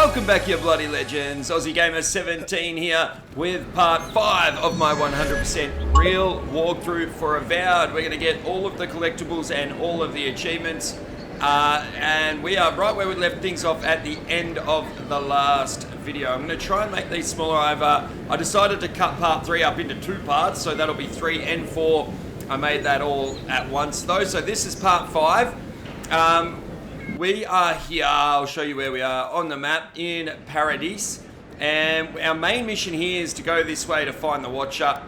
Welcome back, you bloody legends. Aussie Gamer 17 here with part 5 of my 100% real walkthrough for Avowed. We're going to get all of the collectibles and all of the achievements. And we are right where we left things off at the end of the last video. I'm going to try and make these smaller. I decided to cut part 3 up into 2 parts, so that'll be 3 and 4. I made that all at once though. So this is part 5. We are here, I'll show you where we are on the map in Paradise, and our main mission here is to go this way to find the Watcher,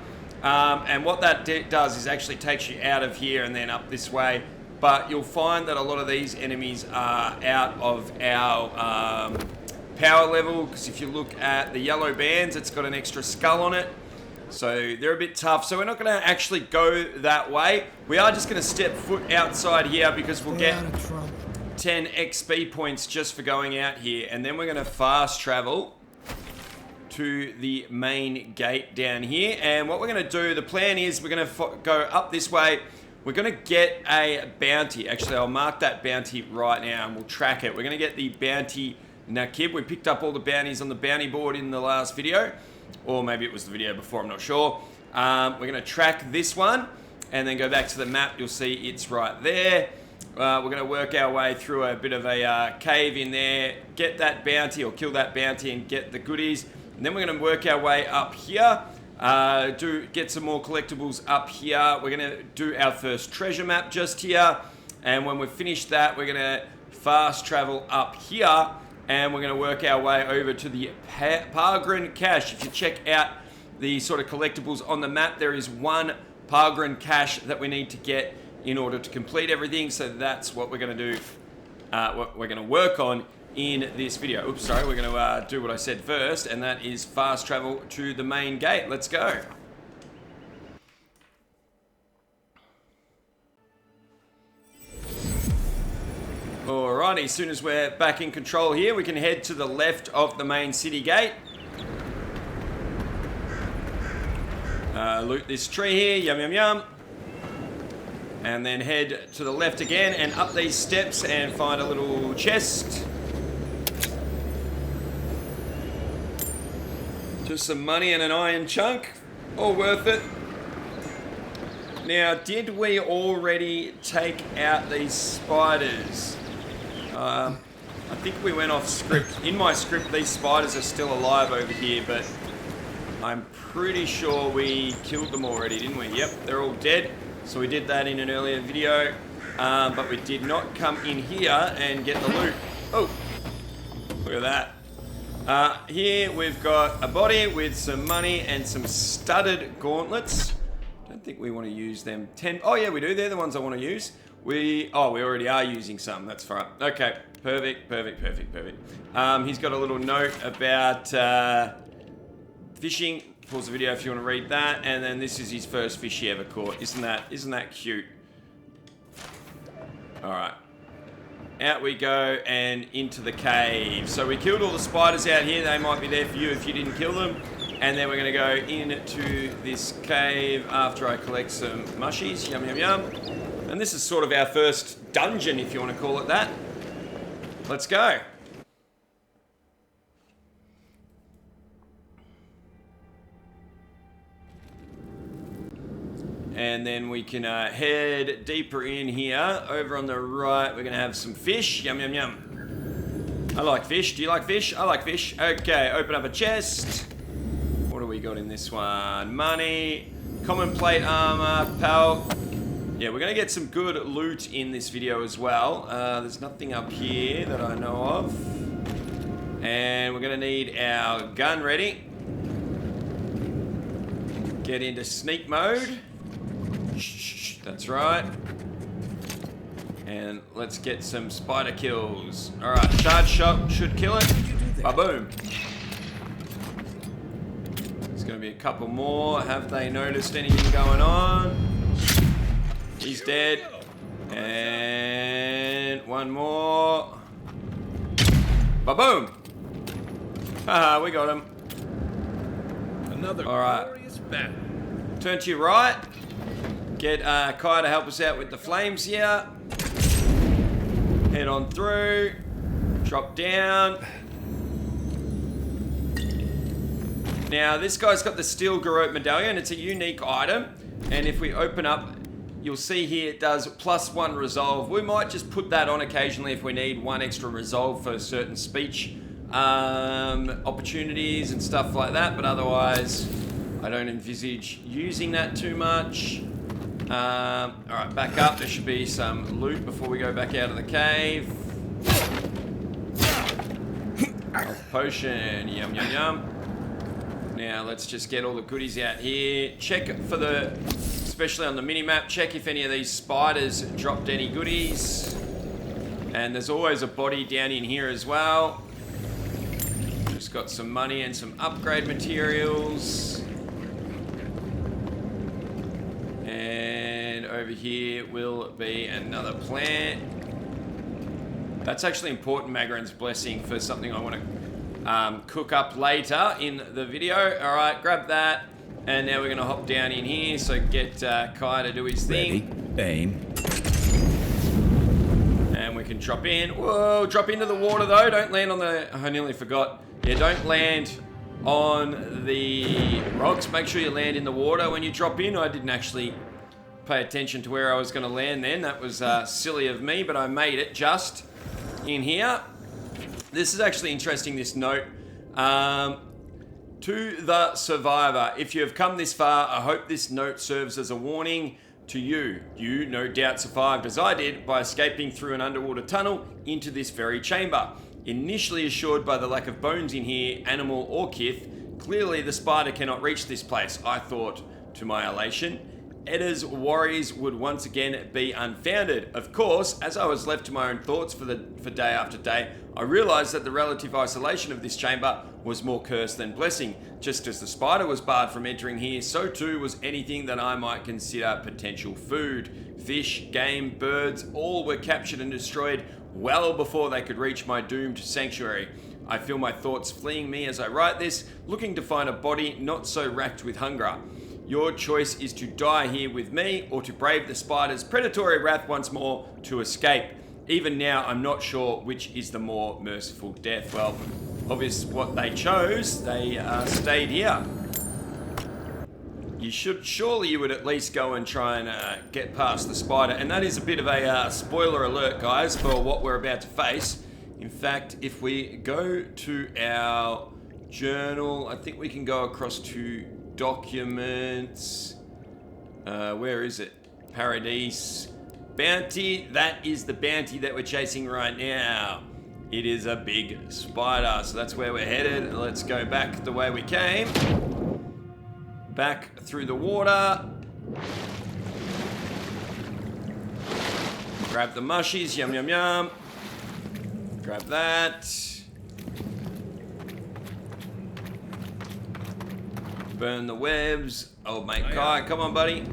and what that does is actually takes you out of here and then up this way, but you'll find that a lot of these enemies are out of our power level, because if you look at the yellow bands, it's got an extra skull on it, so they're a bit tough. So we're not going to actually go that way. We are just going to step foot outside here because we'll get 10 XP points just for going out here, and then we're going to fast travel to the main gate down here. And what we're going to do, the plan is we're going to go up this way. We're going to get a bounty. Actually, I'll mark that bounty right now and we'll track it. We're going to get the bounty Nakib. We picked up all the bounties on the bounty board in the last video, or maybe it was the video before, I'm not sure. We're going to track this one and then go back to the map. You'll see it's right there. We're going to work our way through a bit of a cave in there, get that bounty or kill that bounty and get the goodies. And then we're going to work our way up here, get some more collectibles up here. We're going to do our first treasure map just here. And when we've finished that, we're going to fast travel up here and we're going to work our way over to the Pargrin cache. If you check out the sort of collectibles on the map, there is one Pargrin cache that we need to get in order to complete everything, so that's what we're going to do, what we're going to work on in this video. Oops, sorry, we're going to do what I said first, and that is fast travel to the main gate. Let's go. Alrighty, as soon as we're back in control here, we can head to the left of the main city gate. Loot this tree here, yum yum yum. And then head to the left again and up these steps and find a little chest. Just some money and an iron chunk. All worth it. Now, did we already take out these spiders? I think we went off script. In my script, these spiders are still alive over here, but I'm pretty sure we killed them already, didn't we? Yep, they're all dead. So we did that in an earlier video, but we did not come in here and get the loot. Oh, look at that. Here we've got a body with some money and some studded gauntlets. Don't think we want to use them. Oh yeah, we do. They're the ones I want to use. We already are using some. That's right. Okay, perfect. He's got a little note about fishing. Pause the video if you want to read that, and then this is his first fish he ever caught. Isn't that cute? Alright. Out we go and into the cave. So we killed all the spiders out here. They might be there for you if you didn't kill them. And then we're going to go into this cave after I collect some mushies. Yum yum yum. And this is sort of our first dungeon, if you want to call it that. Let's go. And then we can head deeper in here. Over on the right, we're going to have some fish. Yum, yum, yum. I like fish. Do you like fish? I like fish. Okay, open up a chest. What do we got in this one? Money, common plate armor, pelt. Yeah, we're going to get some good loot in this video as well. There's nothing up here that I know of. And we're going to need our gun ready. Get into sneak mode. That's right. And let's get some spider kills. Alright, charge shot should kill it. Ba-boom. There's going to be a couple more. Have they noticed anything going on? He's dead. And one more. Ba-boom. Haha, we got him. Another glorious battle. Turn to your right. Get Kai to help us out with the flames here. Head on through. Drop down. Now, this guy's got the Steel Garrote Medallion. It's a unique item. And if we open up, you'll see here it does +1 resolve. We might just put that on occasionally if we need 1 extra resolve for certain speech opportunities and stuff like that. But otherwise, I don't envisage using that too much. Alright, back up. There should be some loot before we go back out of the cave. Health potion. Yum, yum, yum. Now, let's just get all the goodies out here. Check for the, especially on the mini-map, check if any of these spiders dropped any goodies. And there's always a body down in here as well. Just got some money and some upgrade materials. And over here will be another plant. That's actually important, Magran's Blessing, for something I want to cook up later in the video. All right, grab that. And now we're going to hop down in here, so get Kai to do his thing. Ready, aim. And we can drop in. Whoa, drop into the water though. Don't land on the... Oh, I nearly forgot. Yeah, don't land on the rocks. Make sure you land in the water when you drop in. I didn't actually pay attention to where I was going to land then. That was silly of me, but I made it just in here. This is actually interesting, this note. To the survivor, if you have come this far, I hope this note serves as a warning to you. You no doubt survived as I did by escaping through an underwater tunnel into this very chamber. Initially assured by the lack of bones in here, animal or kith, clearly the spider cannot reach this place, I thought to my elation. Edda's worries would once again be unfounded. Of course, as I was left to my own thoughts for day after day, I realised that the relative isolation of this chamber was more curse than blessing. Just as the spider was barred from entering here, so too was anything that I might consider potential food. Fish, game, birds, all were captured and destroyed well before they could reach my doomed sanctuary. I feel my thoughts fleeing me as I write this, looking to find a body not so racked with hunger. Your choice is to die here with me or to brave the spider's predatory wrath once more to escape. Even now, I'm not sure which is the more merciful death. Well, obvious what they chose. They stayed here. Surely you would at least go and try and get past the spider. And that is a bit of a spoiler alert, guys, for what we're about to face. In fact, if we go to our journal, I think we can go across to documents. Where is it? Paradise. Bounty. That is the bounty that we're chasing right now. It is a big spider. So that's where we're headed. Let's go back the way we came. Back through the water. Grab the mushies. Yum, yum, yum. Grab that. Burn the webs. Old mate Kai, come on, buddy.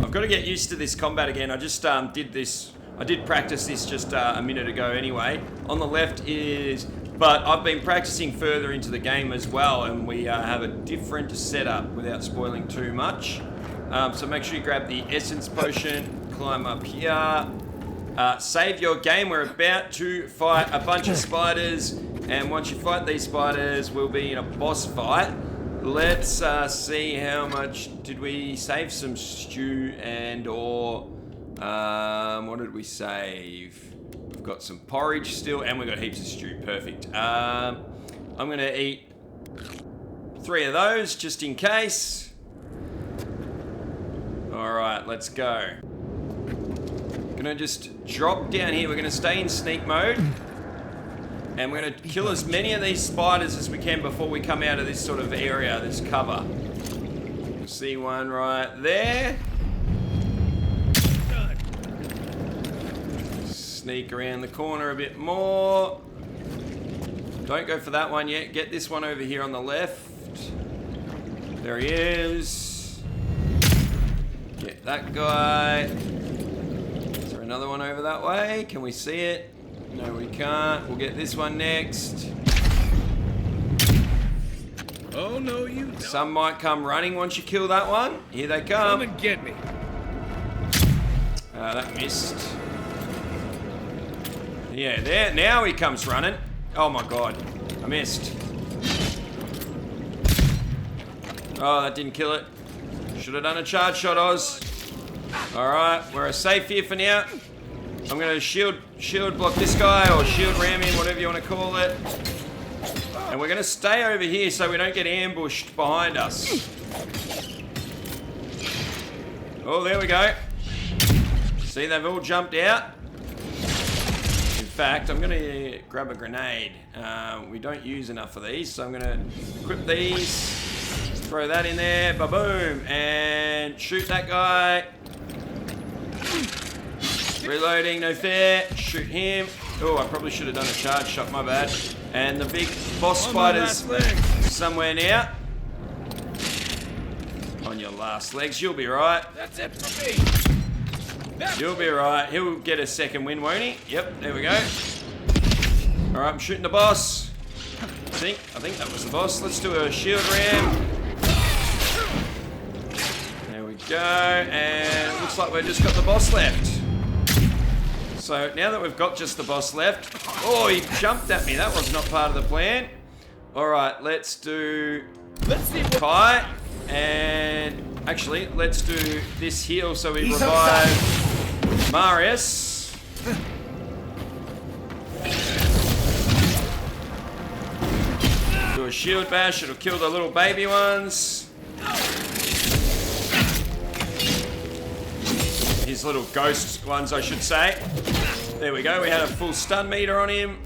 I've got to get used to this combat again. I just did this. I did practice this just a minute ago anyway. On the left is... But I've been practicing further into the game as well, and we have a different setup without spoiling too much. So make sure you grab the essence potion, climb up here. Save your game. We're about to fight a bunch of spiders, and once you fight these spiders, we'll be in a boss fight. Let's see how much did we save. Some stew and or what did we save? We've got some porridge still, and we've got heaps of stew. Perfect. I'm gonna eat 3 of those just in case. All right, let's go. Gonna just drop down here. We're gonna stay in sneak mode. And we're going to kill as many of these spiders as we can before we come out of this sort of area, this cover. You'll see one right there. Sneak around the corner a bit more. Don't go for that one yet. Get this one over here on the left. There he is. Get that guy. Is there another one over that way? Can we see it? No, we can't. We'll get this one next. Oh, no, you don't. Some might come running once you kill that one. Here they come. Come and get me. That missed. Yeah, there. Now he comes running. Oh, my God. I missed. Oh, that didn't kill it. Should have done a charge shot, Oz. Alright, we're safe here for now. I'm going to shield block this guy, or shield ram him, whatever you want to call it. And we're going to stay over here so we don't get ambushed behind us. Oh, there we go. See, they've all jumped out. In fact, I'm going to grab a grenade. We don't use enough of these, so I'm going to equip these. Throw that in there. Ba-boom. And shoot that guy. Reloading, no fair. Shoot him. Oh, I probably should have done a charge shot, my bad. And the big boss spider's somewhere now. On your last legs, you'll be right. That's it for me. You'll be right. He'll get a second win, won't he? Yep, there we go. Alright, I'm shooting the boss. I think that was the boss. Let's do a shield ram. There we go. And it looks like we've just got the boss left. So now that we've got just the boss left. Oh, he jumped at me. That was not part of the plan. Alright, let's do Kai. And actually, let's do this heal so we revive Marius. Do a shield bash. It'll kill the little baby ones. His little ghost ones, I should say. There we go. We had a full stun meter on him.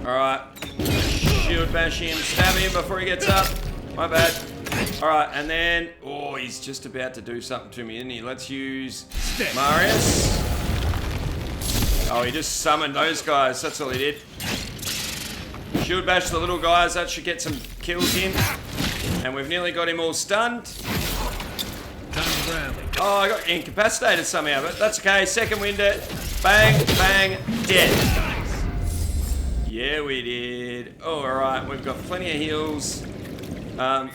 Alright. Shield bash him. Stab him before he gets up. My bad. Alright, and then... Oh, he's just about to do something to me, isn't he? Let's use Marius. Oh, he just summoned those guys. That's all he did. Shield bash the little guys. That should get some kills in. And we've nearly got him all stunned. Oh, I got incapacitated somehow, but that's okay. Second wind it. Bang, bang, dead. Yeah, we did. Oh, alright. We've got plenty of heals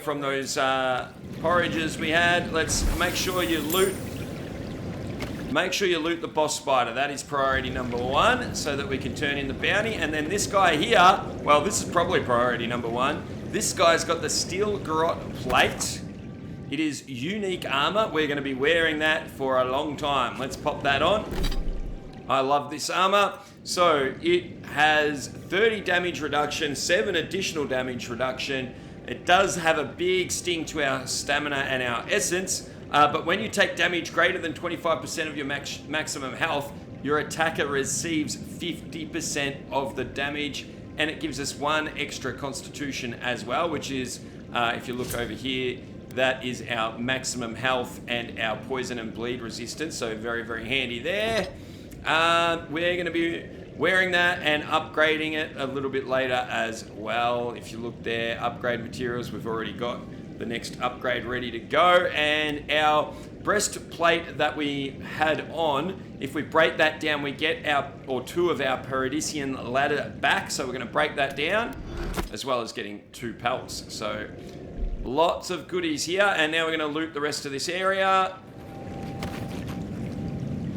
from those porridges we had. Let's make sure you loot. Make sure you loot the boss spider. That is priority number 1, so that we can turn in the bounty. And then this guy here, well, this is probably priority number 1. This guy's got the steel garrote plate. It is unique armor. We're going to be wearing that for a long time. Let's pop that on. I love this armor. So it has 30 damage reduction, 7 additional damage reduction. It does have a big sting to our stamina and our essence. But when you take damage greater than 25% of your maximum health, your attacker receives 50% of the damage. And it gives us 1 extra constitution as well, which is, if you look over here, that is our maximum health and our poison and bleed resistance. So very, very handy there. We're going to be wearing that and upgrading it a little bit later as well. If you look there, upgrade materials, we've already got the next upgrade ready to go. And our breastplate that we had on, if we break that down, we get 2 of our Paradisian ladder back. So we're going to break that down, as well as getting 2 pelts. So lots of goodies here, and now we're going to loot the rest of this area.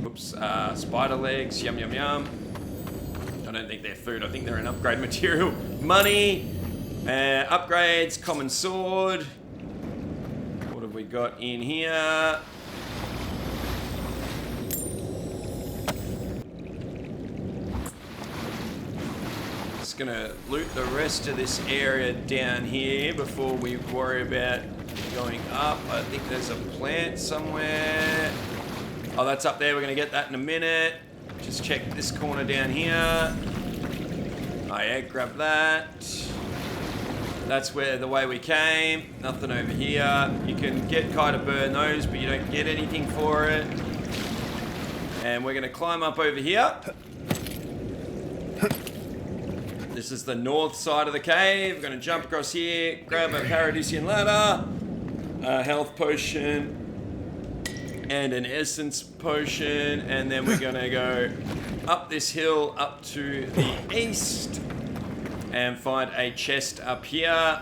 Oops, spider legs, yum, yum, yum. I don't think they're food, I think they're an upgrade material. Money, upgrades, common sword. What have we got in here? Just gonna loot the rest of this area down here before we worry about going up. I think there's a plant somewhere. Oh, that's up there. We're gonna get that in a minute. Just check this corner down here. Oh yeah, grab that. That's the way we came. Nothing over here. You can get Kai to burn those, but you don't get anything for it. And we're gonna climb up over here. This is the north side of the cave. We're going to jump across here, grab a Paradisian ladder, a health potion, and an essence potion. And then we're going to go up this hill up to the east and find a chest up here.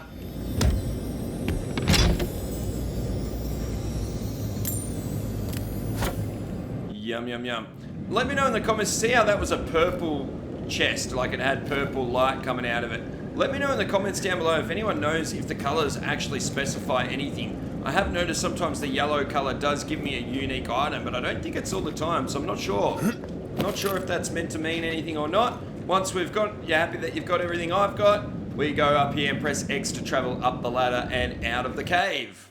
Yum, yum, yum. Let me know in the comments, see how that was a purple chest, like it had purple light coming out of it. Let me know in the comments down below if anyone knows if the colors actually specify anything. I have noticed sometimes the yellow color does give me a unique item, but I don't think it's all the time, so I'm not sure. Not sure if that's meant to mean anything or not. Once you're happy that you've got everything I've got, we go up here and press X to travel up the ladder and out of the cave.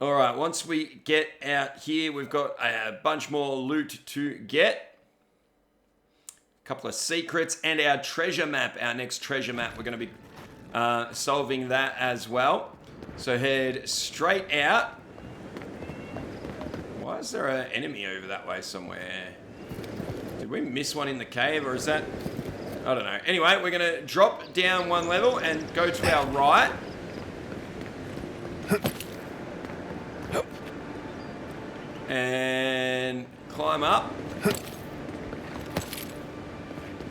Alright, once we get out here, we've got a bunch more loot to get. A couple of secrets and our treasure map, our next treasure map. We're going to be solving that as well. So head straight out. Why is there an enemy over that way somewhere? Did we miss one in the cave, or is that... I don't know. Anyway, we're going to drop down one level and go to our right. And climb up.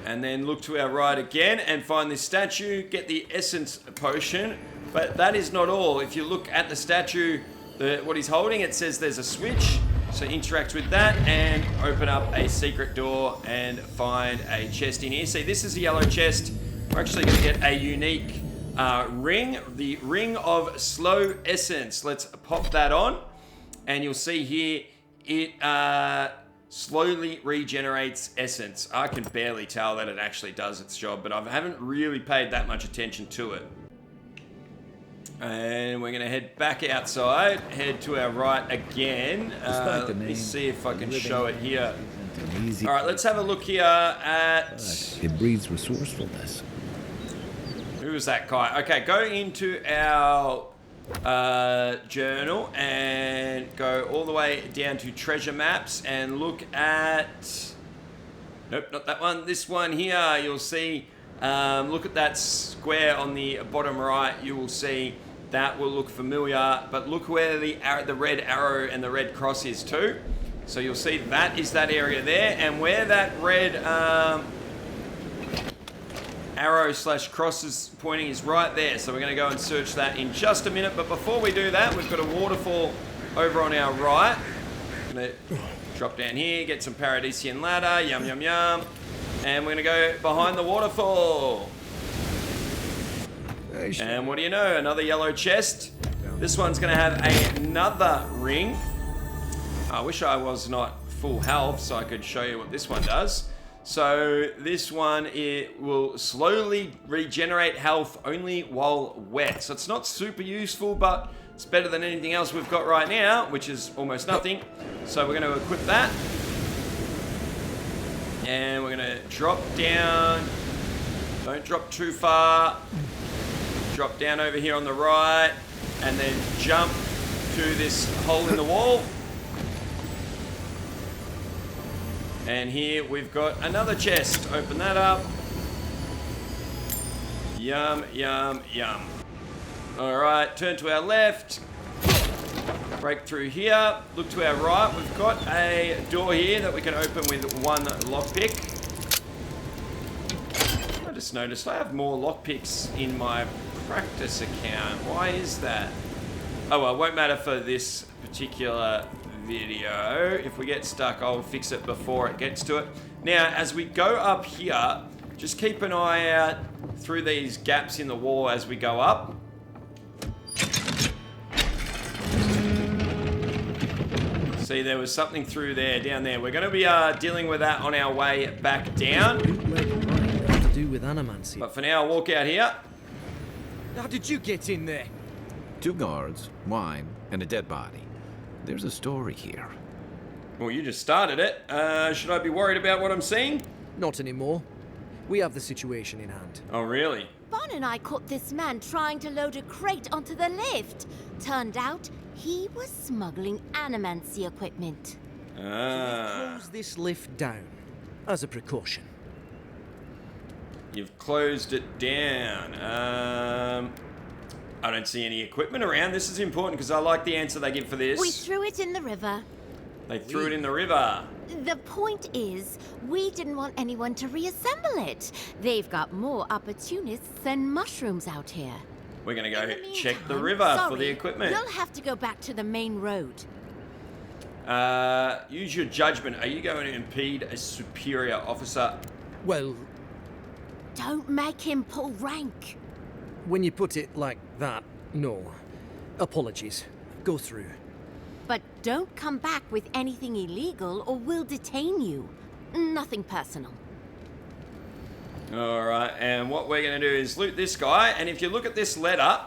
And then look to our right again and find this statue, get the essence potion. But that is not all. If you look at the statue, what he's holding, it says there's a switch. So interact with that and open up a secret door and find a chest in here. See, this is a yellow chest. We're actually going to get a unique ring, the Ring of Slow Essence. Let's pop that on. And you'll see here, it slowly regenerates essence. I can barely tell that it actually does its job, but I haven't really paid that much attention to it. And we're going to head back outside, head to our right again. Let me see if I can show it here. All right, let's have a look here at... It breeds resourcefulness. Who was that guy? Okay, go into our journal and go all the way down to treasure maps and look at... Nope, not that one. This one here, you'll see... look at that square on the bottom right. You will see that will look familiar, but look where the red arrow and the red cross is too. So you'll see that is that area there, and where that red arrow slash cross is pointing is right there. So we're going to go and search that in just a minute. But before we do that, we've got a waterfall over on our right. Going to drop down here, get some Paradisian ladder. Yum, yum, yum. And we're going to go behind the waterfall. And what do you know? Another yellow chest. This one's going to have another ring. I wish I was not full health so I could show you what this one does. So this one, it will slowly regenerate health only while wet. So it's not super useful, but it's better than anything else we've got right now, which is almost nothing. So we're going to equip that. And we're going to drop down. Don't drop too far. Drop down over here on the right. And then jump to this hole in the wall. And here we've got another chest. Open that up. Yum, yum, yum. Alright, turn to our left. Break through here. Look to our right. We've got a door here that we can open with one lockpick. I just noticed I have more lockpicks in my practice account. Why is that? Oh well, it won't matter for this particular video. If we get stuck, I'll fix it before it gets to it. Now, as we go up here, just keep an eye out through these gaps in the wall as we go up. See, there was something through there, down there. We're going to be dealing with that on our way back down. To do with animancy. But for now, I'll walk out here. How did you get in there? 2 guards, wine, and a dead body. There's a story here. Well, you just started it. Should I be worried about what I'm seeing? Not anymore. We have the situation in hand. Oh, really? Bon and I caught this man trying to load a crate onto the lift. Turned out he was smuggling animancy equipment. Close this lift down as a precaution. You've closed it down. I don't see any equipment around. This is important because I like the answer they give for this. We threw it in the river. They threw it in the river. The point is, we didn't want anyone to reassemble it. They've got more opportunists than mushrooms out here. We're going to In go the check the meantime, river sorry, for the equipment. You'll have to go back to the main road. Use your judgment. Are you going to impede a superior officer? Well, Don't make him pull rank. When you put it like that, no. Apologies. Go through. But don't come back with anything illegal or we'll detain you. Nothing personal. Alright, and what we're going to do is loot this guy, and if you look at this letter,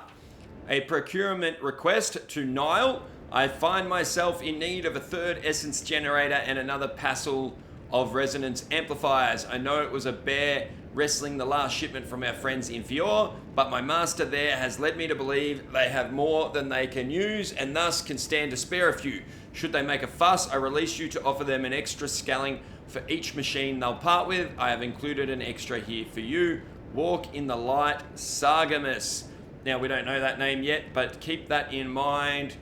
a procurement request to Nile, I find myself in need of a third essence generator and another passel of resonance amplifiers. I know it was a bear wrestling the last shipment from our friends in Fior, but my master there has led me to believe they have more than they can use and thus can stand to spare a few. Should they make a fuss, I release you to offer them an extra scaling for each machine they'll part with. I have included an extra here for you. Walk in the light, Sargamus. Now, we don't know that name yet, but keep that in mind.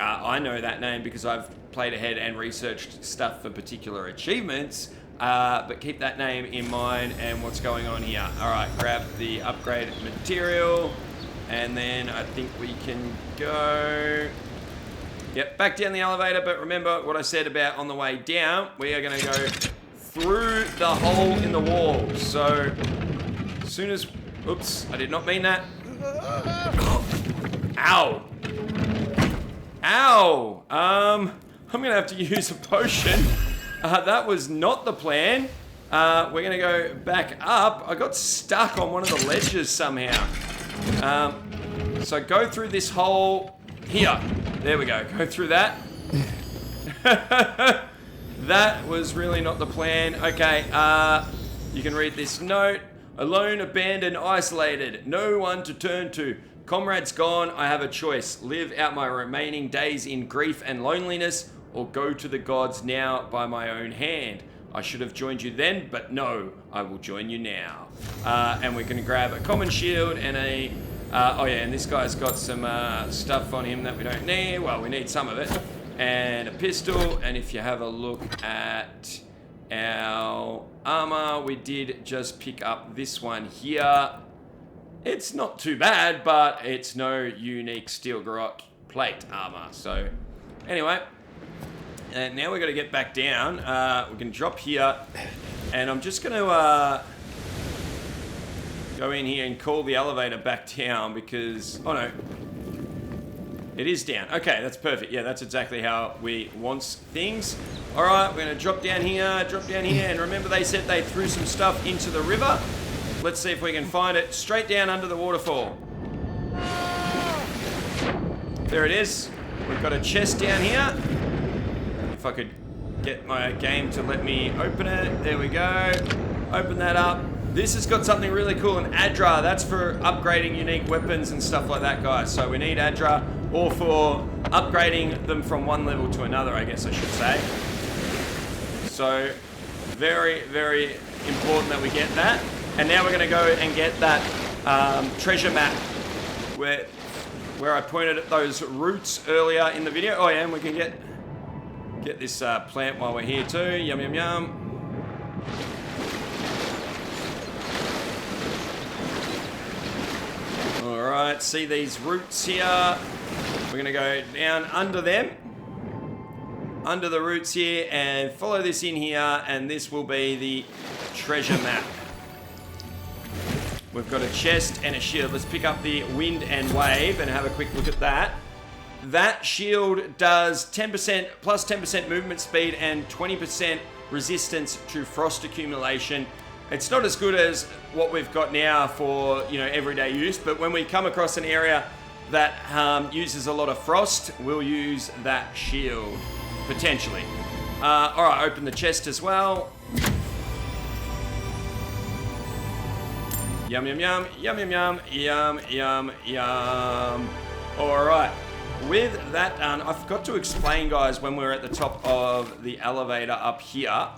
I know that name because I've played ahead and researched stuff for particular achievements, but keep that name in mind and what's going on here. All right, grab the upgraded material, and then I think we can go... Yep, back down the elevator, but remember what I said about on the way down, we are going to go through the hole in the wall. So, as soon as... Oops, I did not mean that. Ow. Ow. I'm going to have to use a potion. That was not the plan. We're going to go back up. I got stuck on one of the ledges somehow. So go through this hole here. There we go. Go through that. That was really not the plan. Okay, you can read this note. Alone, abandoned, isolated. No one to turn to. Comrades gone, I have a choice. Live out my remaining days in grief and loneliness, or go to the gods now by my own hand. I should have joined you then, but no, I will join you now. And we're going to grab a common shield and a... oh yeah, and this guy's got some stuff on him that we don't need. Well, we need some of it. And a pistol, and if you have a look at our armor, we did just pick up this one here. It's not too bad, but it's no unique steel garrote plate armor. So, anyway, and now we're going to get back down. We can drop here, and I'm just going to go in here and call the elevator back down because, oh no, it is down. Okay, that's perfect. Yeah, that's exactly how we want things. All right, we're going to drop down here, and remember they said they threw some stuff into the river. Let's see if we can find it straight down under the waterfall. There it is. We've got a chest down here. If I could get my game to let me open it. There we go. Open that up. This has got something really cool, an Adra. That's for upgrading unique weapons and stuff like that, guys. So we need Adra, or for upgrading them from one level to another, I guess I should say. So, very, very important that we get that. And now we're going to go and get that treasure map where I pointed at those roots earlier in the video. Oh yeah, and we can get this plant while we're here too. Yum, yum, yum. Alright, see these roots here? We're going to go down under them. Under the roots here and follow this in here, and this will be the treasure map. We've got a chest and a shield. Let's pick up the wind and wave and have a quick look at that. That shield does 10% plus 10% movement speed and 20% resistance to frost accumulation. It's not as good as what we've got now for, you know, everyday use, but when we come across an area that uses a lot of frost, we'll use that shield, potentially. All right, open the chest as well. Yum, yum, yum, yum, yum, yum, yum, yum, yum. All right, with that done, I forgot to explain, guys, when we were at the top of the elevator up here.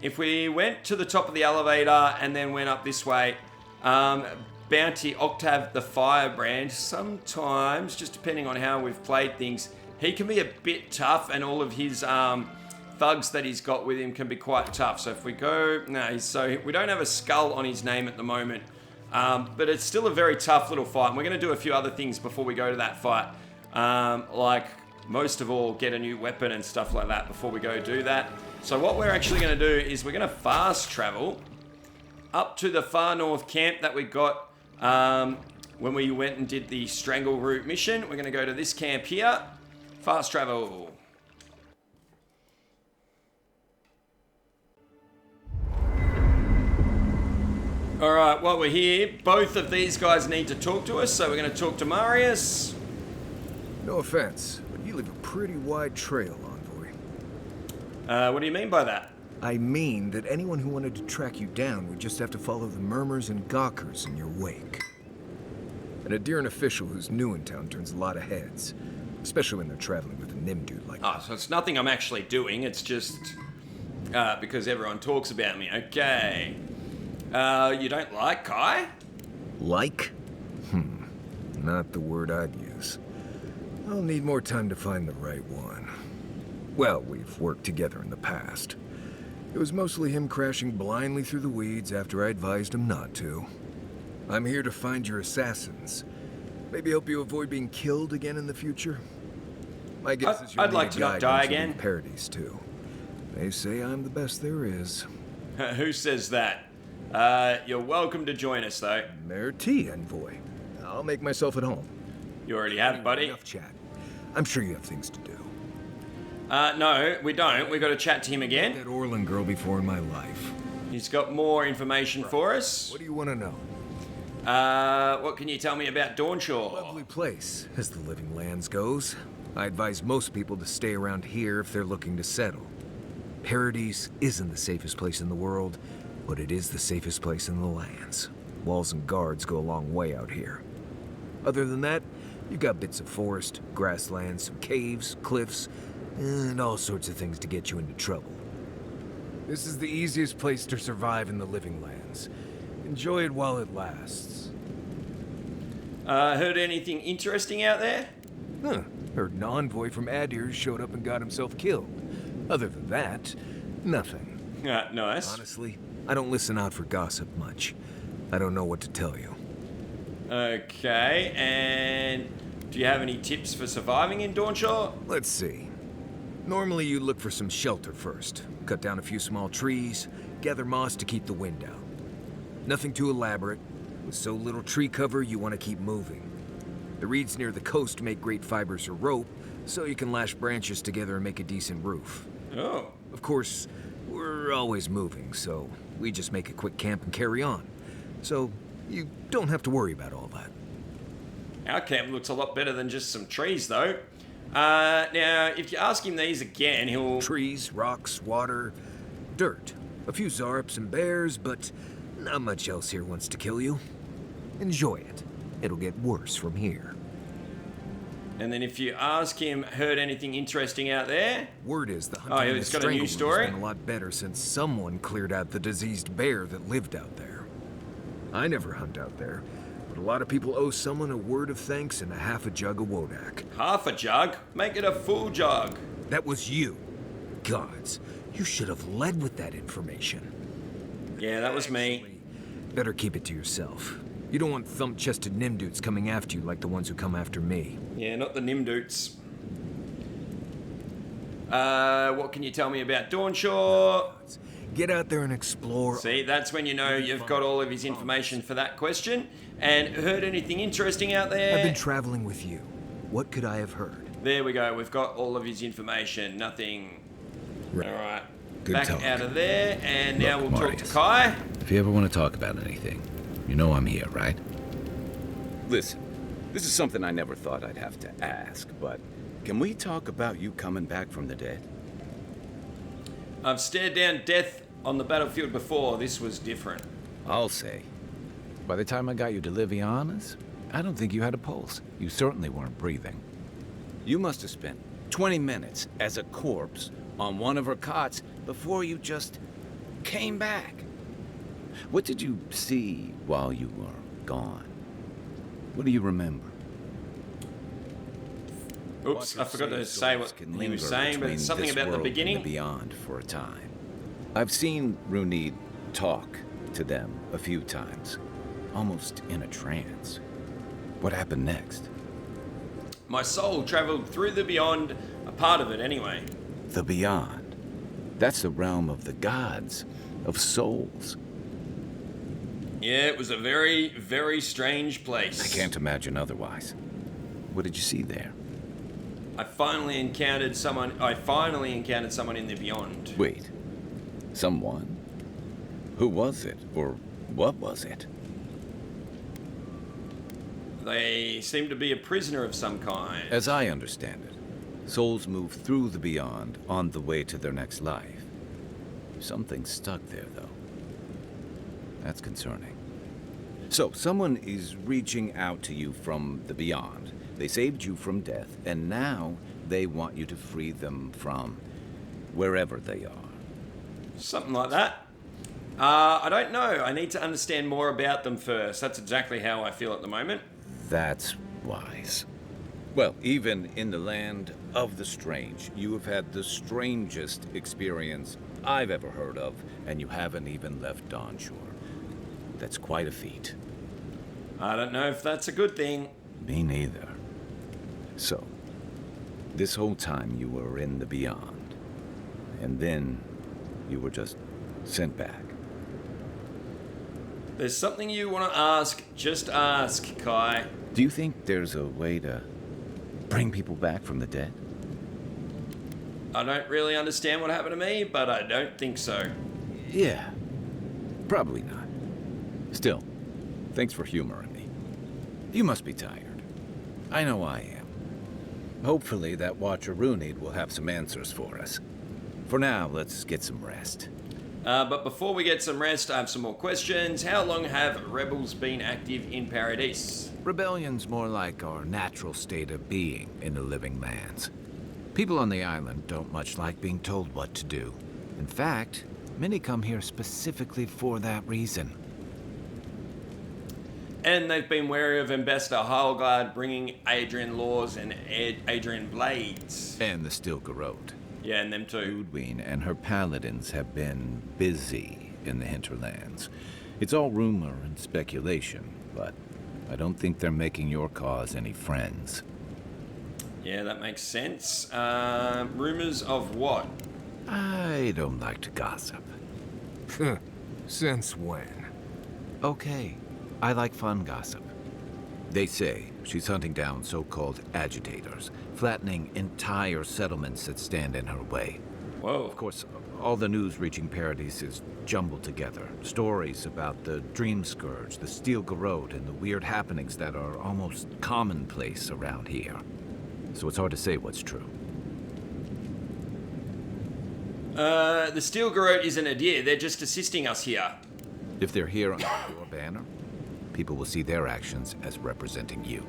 If we went to the top of the elevator and then went up this way, Bounty Octave the Firebrand, sometimes, just depending on how we've played things, he can be a bit tough, and all of his thugs that he's got with him can be quite tough. So if we go, no, so we don't have a skull on his name at the moment, but it's still a very tough little fight. And we're going to do a few other things before we go to that fight, like most of all, get a new weapon and stuff like that before we go do that. So what we're actually going to do is we're going to fast travel up to the far north camp that we got when we went and did the Strangle Root mission. We're going to go to this camp here. Fast travel. Alright, while we're here, both of these guys need to talk to us, so we're going to talk to Marius. No offense, but you leave a pretty wide trail, Envoy. What do you mean by that? I mean that anyone who wanted to track you down would just have to follow the murmurs and gawkers in your wake. And a Deeren official who's new in town turns a lot of heads, especially when they're traveling with a Nim dude like that. Oh, so it's nothing I'm actually doing, it's just because everyone talks about me. Okay. You don't like Kai? Like? Not the word I'd use. I'll need more time to find the right one. Well, we've worked together in the past. It was mostly him crashing blindly through the weeds after I advised him not to. I'm here to find your assassins. Maybe help you avoid being killed again in the future. My guess is you'll I'd need like a to not guide die once you again. leave Parodies too. They say I'm the best there is. Who says that? You're welcome to join us, though. Merci, Envoy. I'll make myself at home. You already have, buddy. Enough chat. I'm sure you have things to do. No, we don't. We got to chat to him again. That Orlin girl before in my life. He's got more information for us. What do you want to know? What can you tell me about Dawnshaw? Lovely place, as the living lands goes. I advise most people to stay around here if they're looking to settle. Parodies isn't the safest place in the world, but it is the safest place in the lands. Walls and guards go a long way out here. Other than that, you've got bits of forest, grasslands, some caves, cliffs, and all sorts of things to get you into trouble. This is the easiest place to survive in the living lands. Enjoy it while it lasts. Heard anything interesting out there? Heard an envoy from Adir showed up and got himself killed. Other than that, nothing. Nice. Honestly, I don't listen out for gossip much. I don't know what to tell you. Okay, and do you have any tips for surviving in Dawnshaw? Let's see. Normally you look for some shelter first. Cut down a few small trees, gather moss to keep the wind out. Nothing too elaborate. With so little tree cover, you want to keep moving. The reeds near the coast make great fibers for rope, so you can lash branches together and make a decent roof. Oh. Of course, we're always moving, so we just make a quick camp and carry on. So you don't have to worry about all that. Our camp looks a lot better than just some trees, though. Now, if you ask him these again, he'll... Trees, rocks, water, dirt. A few zarps and bears, but not much else here wants to kill you. Enjoy it. It'll get worse from here. And then if you ask him, heard anything interesting out there? Word is the hunting Oh, in he's the got a new Strangleroot's story? been a lot better since someone cleared out the diseased bear that lived out there. I never hunt out there, but a lot of people owe someone a word of thanks and a half a jug of Wodak. Half a jug? Make it a full jug. That was you. Gods, you should have led with that information. Yeah, that was me. Better keep it to yourself. You don't want thump-chested Nimdudes coming after you like the ones who come after me. Yeah, not the Nimdoots. What can you tell me about Dawnshaw? Get out there and explore. See, that's when you know you've got all of his information for that question. And heard anything interesting out there? I've been traveling with you. What could I have heard? There we go. We've got all of his information. Nothing. Right. All right. Good Back talk. out of there, and now Look, we'll talk Marius. to Kai. If you ever want to talk about anything, you know I'm here, right? Listen, this is something I never thought I'd have to ask, but can we talk about you coming back from the dead? I've stared down death on the battlefield before. This was different. I'll say. By the time I got you to Liviana's, I don't think you had a pulse. You certainly weren't breathing. You must have spent 20 minutes as a corpse on one of her cots before you just came back. What did you see while you were gone? What do you remember? Oops, I forgot to say what he was saying, but it's something about the beginning. Beyond for a time. I've seen Runid talk to them a few times, almost in a trance. What happened next? My soul traveled through the beyond, a part of it anyway. The beyond. That's the realm of the gods, of souls. Yeah, it was a very, very strange place. I can't imagine otherwise. What did you see there? I finally encountered someone in the beyond. Wait. Someone? Who was it? Or what was it? They seem to be a prisoner of some kind. As I understand it, souls move through the beyond on the way to their next life. Something's stuck there, though. That's concerning. So, someone is reaching out to you from the beyond. They saved you from death, and now they want you to free them from wherever they are. Something like that. I don't know. I need to understand more about them first. That's exactly how I feel at the moment. That's wise. Well, even in the land of the strange, you have had the strangest experience I've ever heard of, and you haven't even left Dawn Shore. That's quite a feat. I don't know if that's a good thing. Me neither. So, this whole time you were in the beyond, and then you were just sent back. There's something you want to ask, just ask, Kai. Do you think there's a way to bring people back from the dead? I don't really understand what happened to me, but I don't think so. Yeah, probably not. Still, thanks for humoring me. You must be tired. I know I am. Hopefully that Watcher Runid will have some answers for us. For now, let's get some rest. But before we get some rest, I have some more questions. How long have rebels been active in Paradise? Rebellion's more like our natural state of being in the living lands. People on the island don't much like being told what to do. In fact, many come here specifically for that reason. And they've been wary of Ambassador Heilgard bringing Adrian Laws and Adrian Blades. And the Steel Garrote. Yeah, and them too. Ludwine and her paladins have been busy in the hinterlands. It's all rumor and speculation, but I don't think they're making your cause any friends. Yeah, that makes sense. Rumors of what? I don't like to gossip. Since when? Okay, I like fun gossip. They say she's hunting down so-called agitators, flattening entire settlements that stand in her way. Whoa. Of course, all the news reaching Paradise is jumbled together. Stories about the Dream Scourge, the Steel Garrote, and the weird happenings that are almost commonplace around here. So it's hard to say what's true. The Steel Garrote isn't a deer. They're just assisting us here. If they're here under your banner, people will see their actions as representing you.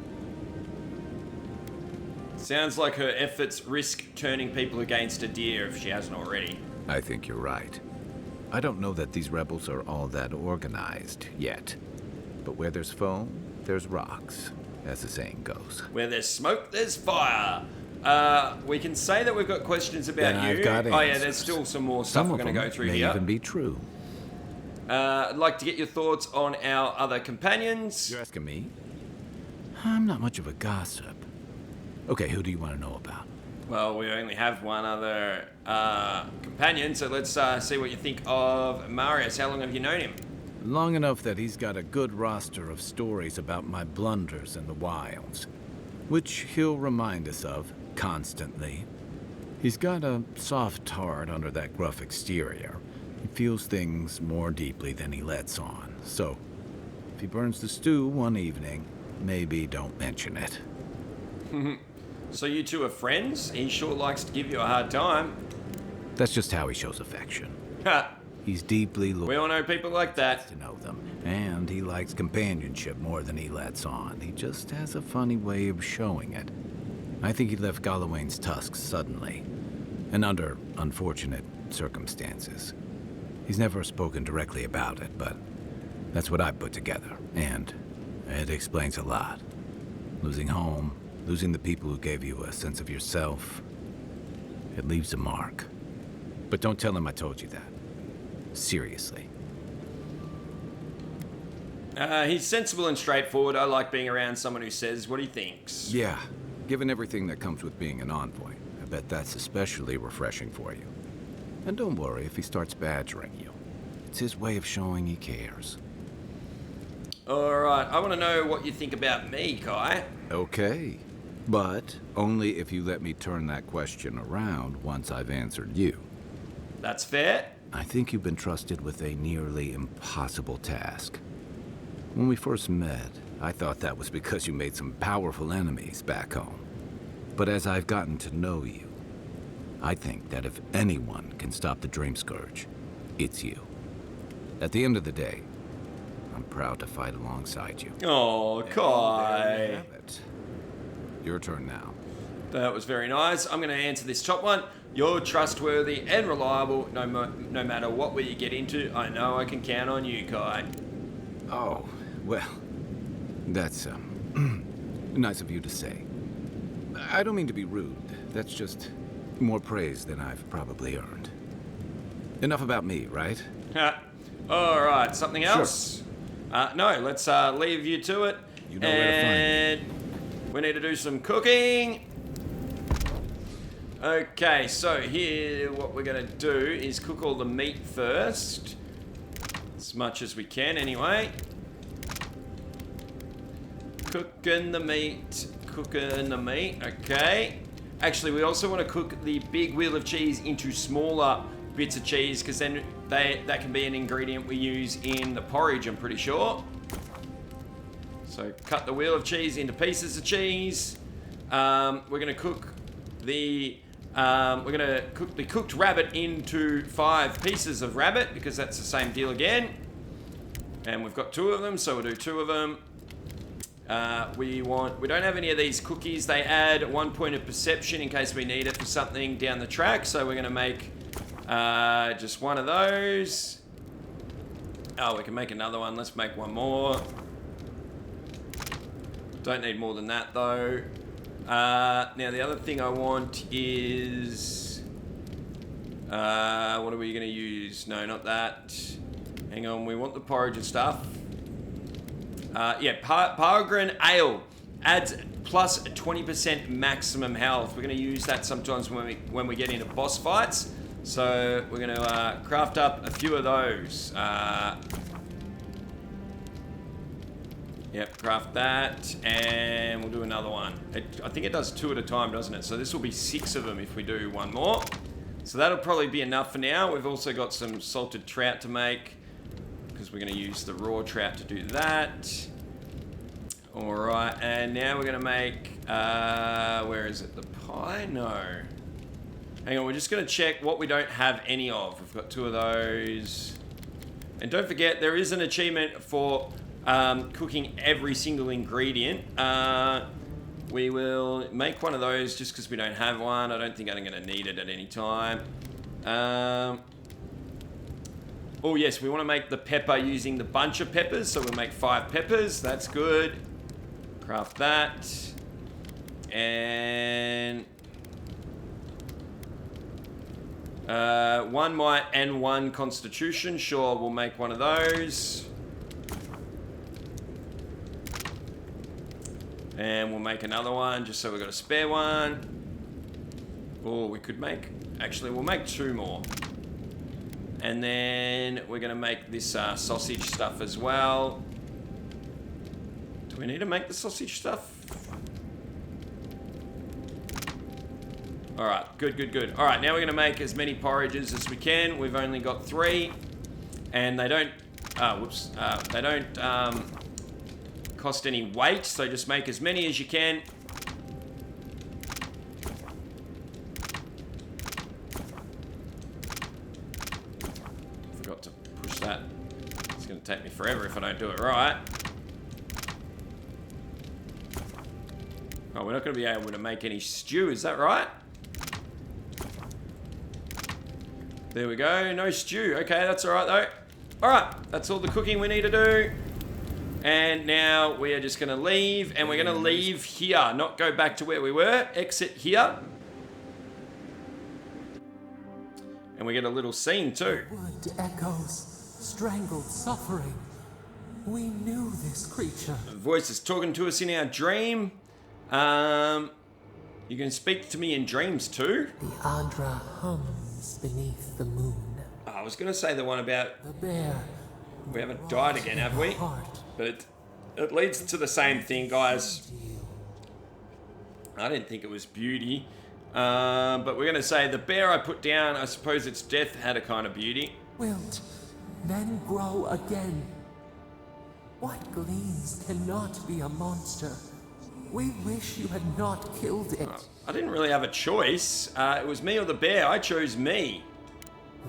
Sounds like her efforts risk turning people against a deer if she hasn't already. I think you're right. I don't know that these rebels are all that organized yet. But where there's foam, there's rocks, as the saying goes. Where there's smoke, there's fire. We can say that we've got questions about Then you. I've got Oh yeah, answers. there's still some more stuff Some we're of going to them go through may here. even be true. I'd like to get your thoughts on our other companions. You're asking me? I'm not much of a gossip. Okay, who do you want to know about? Well, we only have one other companion, so let's see what you think of Marius. How long have you known him? Long enough that he's got a good roster of stories about my blunders in the wilds, which he'll remind us of constantly. He's got a soft heart under that gruff exterior. He feels things more deeply than he lets on. So, if he burns the stew one evening, maybe don't mention it. So you two are friends? He sure likes to give you a hard time. That's just how he shows affection. Ha! He's deeply We loyal all know people like that. to know them, and he likes companionship more than he lets on. He just has a funny way of showing it. I think he left Gallowayne's tusks suddenly, and under unfortunate circumstances. He's never spoken directly about it, but that's what I put together, and it explains a lot. Losing home, losing the people who gave you a sense of yourself, it leaves a mark. But don't tell him I told you that. Seriously. He's sensible and straightforward. I like being around someone who says what he thinks. Yeah, given everything that comes with being an envoy, I bet that's especially refreshing for you. And don't worry if he starts badgering you. It's his way of showing he cares. Alright, I want to know what you think about me, Kai. Okay. But only if you let me turn that question around once I've answered you. That's fair. I think you've been trusted with a nearly impossible task. When we first met, I thought that was because you made some powerful enemies back home. But as I've gotten to know you, I think that if anyone can stop the Dream Scourge, it's you. At the end of the day, I'm proud to fight alongside you. Oh, Kai. Your turn now. That was very nice. I'm going to answer this top one. You're trustworthy and reliable no matter what we get into. I know I can count on you, Kai. Oh, well, that's nice of you to say. I don't mean to be rude. That's just more praise than I've probably earned. Enough about me, right? Alright, something else? No, let's leave you to it. You know where to find me. We need to do some cooking. Okay, so here what we're going to do is cook all the meat first. As much as we can anyway. Cooking the meat. Cooking the meat. Okay. Actually, we also want to cook the big wheel of cheese into smaller bits of cheese because then that can be an ingredient we use in the porridge, I'm pretty sure. So cut the wheel of cheese into pieces of cheese. We're going to cook the cooked rabbit into 5 pieces of rabbit because that's the same deal again. And we've got 2 of them, so we'll do 2 of them. We don't have any of these cookies. They add 1 point of perception in case we need it for something down the track. So we're going to make just 1 of those. Oh, we can make another one. Let's make 1 more. Don't need more than that though. Now the other thing I want is what are we going to use? No, not that. Hang on, we want the porridge and stuff. Yeah, Pargrin Ale adds plus 20% maximum health. We're going to use that sometimes when we get into boss fights. So we're going to craft up a few of those. Yep, craft that, and we'll do another one. I think it does 2 at a time, doesn't it? So this will be 6 of them if we do 1 more. So that'll probably be enough for now. We've also got some salted trout to make, because we're going to use the raw trout to do that. Alright, and now we're going to make, where is it? The pie? No. Hang on, we're just going to check what we don't have any of. We've got 2 of those. And don't forget, there is an achievement for cooking every single ingredient. We will make 1 of those just because we don't have one. I don't think I'm going to need it at any time. Oh yes, we want to make the pepper using the bunch of peppers, so we'll make 5 peppers. That's good. Craft that. And 1 might and 1 constitution. Sure, we'll make 1 of those. And we'll make another one just so we've got a spare one. Or we could make, actually we'll make 2 more. And then we're going to make this sausage stuff as well. Do we need to make the sausage stuff? Alright, good, good, good. Alright, now we're going to make as many porridges as we can. We've only got 3. And they don't, they don't cost any weight, so just make as many as you can. Forgot to push that. It's going to take me forever if I don't do it right. Oh, we're not going to be able to make any stew, is that right? There we go, no stew. Okay, that's alright though. Alright, that's all the cooking we need to do. And now we are just going to leave, and we're going to leave here, not go back to where we were. Exit here. And we get a little scene too. Wood echoes, strangled suffering. We knew this creature. The voice is talking to us in our dream. You can speak to me in dreams too. The Adra hums beneath the moon. I was going to say the one about... The bear. We haven't died again, have we? Heart. But It leads to the same thing, guys. I didn't think it was beauty. But we're going to say the bear I put down, I suppose its death had a kind of beauty. Wilt, then grow again. What gleans cannot be a monster. We wish you had not killed it. I didn't really have a choice. It was me or the bear. I chose me.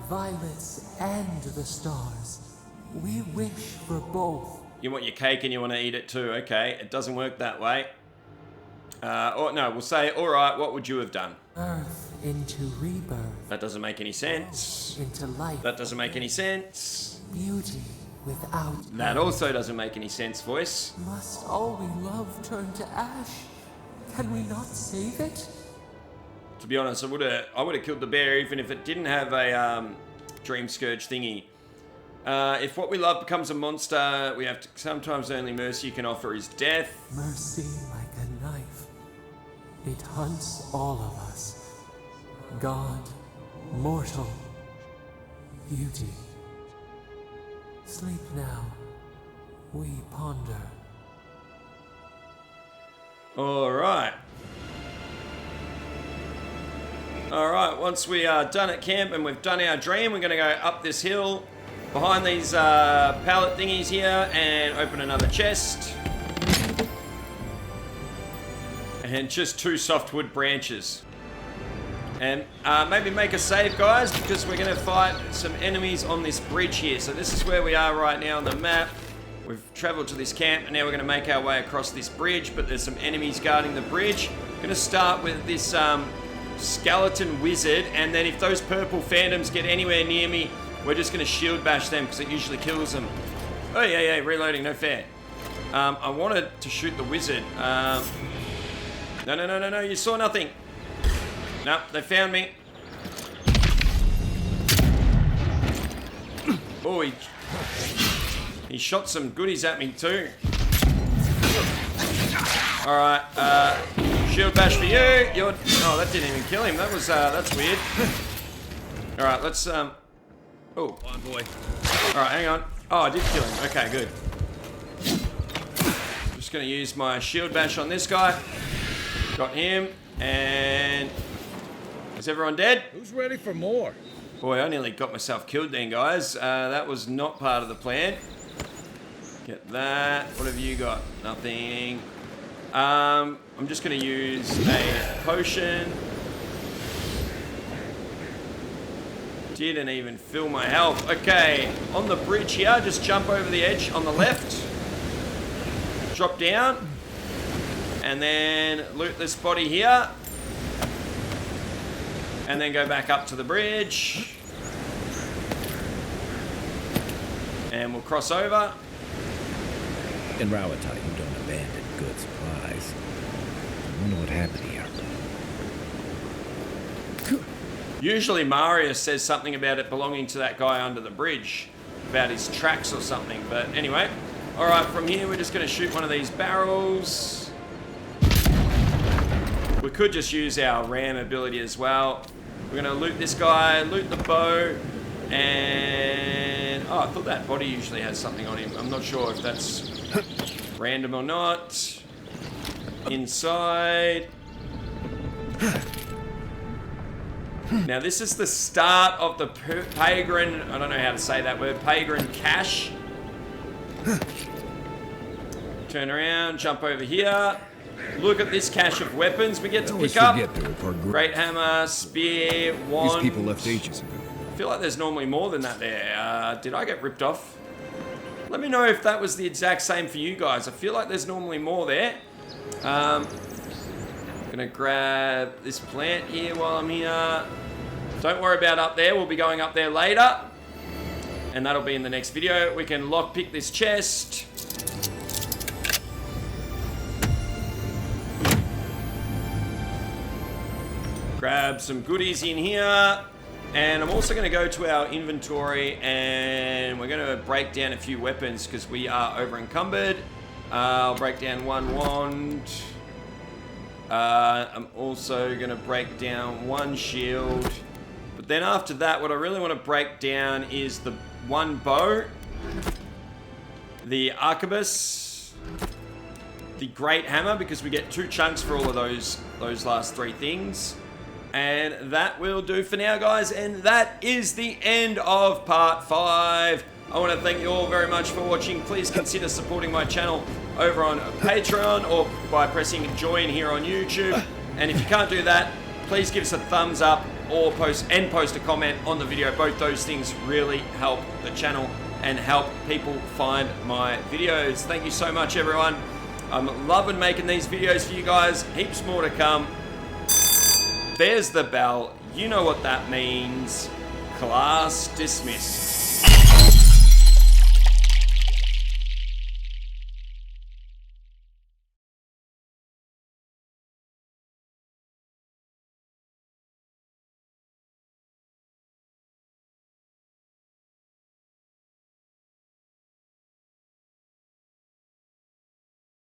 Violets and the stars. We wish for both. You want your cake and you want to eat it too. Okay, it doesn't work that way. Or no, we'll say, all right, what would you have done? Earth into rebirth. That doesn't make any sense. Into life. That doesn't make any sense. Beauty without. That also doesn't make any sense, voice. Must all we love turn to ash? Can we not save it? To be honest, I would have killed the bear even if it didn't have a dream scourge thingy. If what we love becomes a monster, we have to. Sometimes the only mercy you can offer is death. Mercy like a knife. It hunts all of us. God, mortal, beauty. Sleep now. We ponder. All right. All right. Once we are done at camp and we've done our dream, we're going to go up this hill behind these pallet thingies here and open another chest. And just 2 softwood branches. And maybe make a save, guys, because we're going to fight some enemies on this bridge here. So this is where we are right now on the map. We've traveled to this camp, and now we're going to make our way across this bridge, but there's some enemies guarding the bridge. I'm going to start with this skeleton wizard, and then if those purple phantoms get anywhere near me, we're just going to shield bash them, because it usually kills them. Oh, yeah, reloading, no fair. I wanted to shoot the wizard. No, you saw nothing. Nope, they found me. Oh, he shot some goodies at me too. Alright, shield bash for you. Oh, that didn't even kill him. That was, that's weird. Alright, let's, oh. Come on, boy. Alright, hang on. Oh, I did kill him. Okay, good. Just gonna use my shield bash on this guy. Got him, and is everyone dead? Who's ready for more? Boy, I nearly got myself killed then, guys. That was not part of the plan. Get that. What have you got? Nothing. I'm just going to use a potion. Didn't even fill my health. Okay, on the bridge here, just jump over the edge on the left. Drop down. And then loot this body here. And then go back up to the bridge. And we'll cross over. In Rawatha, you don't abandon good supplies. I wonder what happened here. Usually Marius says something about it belonging to that guy under the bridge. About his tracks or something. But anyway. Alright, from here we're just going to shoot one of these barrels. We could just use our ram ability as well. We're going to loot this guy, loot the bow, and... Oh, I thought that body usually has something on him. I'm not sure if that's random or not. Inside. Now, this is the start of the pagan... I don't know how to say that word. Pagan cache. Turn around, jump over here. Look at this cache of weapons we get to pick up. Great hammer, spear, wand. These people left ages ago. I feel like there's normally more than that there. Did I get ripped off? Let me know if that was the exact same for you guys. I feel like there's normally more there. Gonna grab this plant here while I'm here. Don't worry about up there. We'll be going up there later. And that'll be in the next video. We can lockpick this chest. Grab some goodies in here. And I'm also going to go to our inventory and we're going to break down a few weapons because we are over encumbered. I'll break down one wand. I'm also going to break down one shield. But then after that, what I really want to break down is the one bow. The arquebus. the Great Hammer, because we get 2 chunks for all of those last 3 things. And that will do for now, guys. And that is the end of part 5. I want to thank you all very much for watching. Please consider supporting my channel over on Patreon or by pressing join here on YouTube. And if you can't do that, please give us a thumbs up or post a comment on the video. Both those things really help the channel and help people find my videos. Thank you so much, everyone. I'm loving making these videos for you guys. Heaps more to come. There's the bell. You know what that means. Class dismissed.